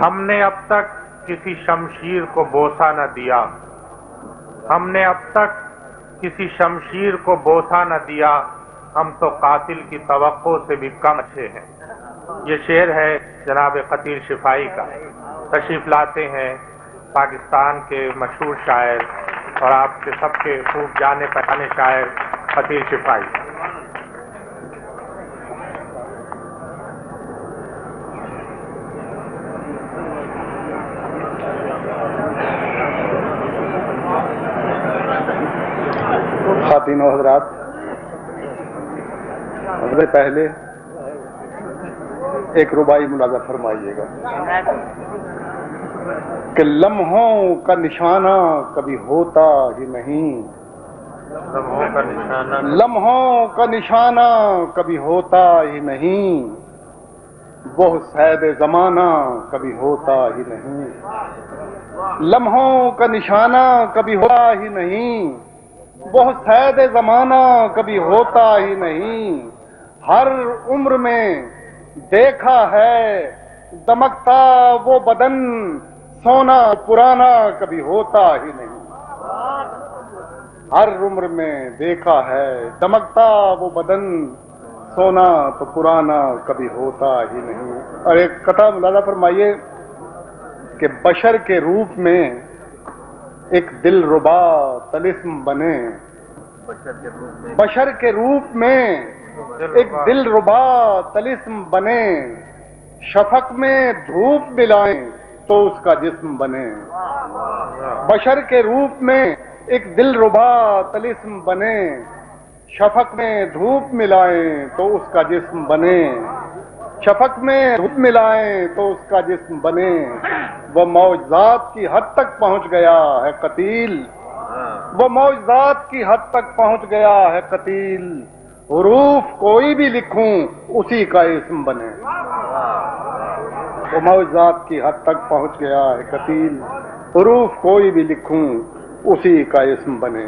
ہم نے اب تک کسی شمشیر کو بوسہ نہ دیا، ہم نے اب تک کسی شمشیر کو بوسہ نہ دیا، ہم تو قاتل کی توقع سے بھی کم اچھے ہیں۔ یہ شعر ہے جناب قطیر شفائی کا۔ تشریف لاتے ہیں پاکستان کے مشہور شاعر اور آپ کے سب کے خوب جانے پہچانے شاعر قطیر شفائی۔ خواتین و حضرات، سب سے پہلے ایک رباعی ملاحظہ فرمائیے گا کہ لمحوں کا نشانہ کبھی ہوتا ہی نہیں، لمحوں کا نشانہ کبھی ہوتا ہی نہیں، وہ صید زمانہ کبھی ہوتا ہی نہیں، لمحوں کا نشانہ کبھی ہوتا ہی نہیں، وہ صید زمانہ کبھی ہوتا ہی نہیں، ہر عمر میں دیکھا ہے دمکتا وہ بدن، سونا پرانا کبھی ہوتا ہی نہیں، ہر عمر میں دیکھا ہے دمکتا وہ بدن، سونا تو پرانا کبھی ہوتا ہی نہیں۔ اور ایک قطعہ ملاحظہ فرمائیے کہ بشر کے روپ میں ایک دلربا طلسم بنے، بشر کے روپ میں ایک دلربا طلسم بنے، شفق میں دھوپ ملائیں تو اس کا جسم بنے، بشر کے روپ میں ایک دلربا طلسم بنے، شفق میں دھوپ ملائیں تو اس کا جسم بنے، شفق میں دھوپ ملائیں تو اس کا جسم بنے، وہ معجزات کی حد تک پہنچ گیا ہے قتیل، وہ معجزات کی حد تک پہنچ گیا ہے قتیل، حروف کوئی بھی لکھوں اسی کا اسم بنے، وہ معجزات کی حد تک پہنچ گیا ہے قتیل، حروف کوئی بھی لکھوں اسی کا اسم بنے۔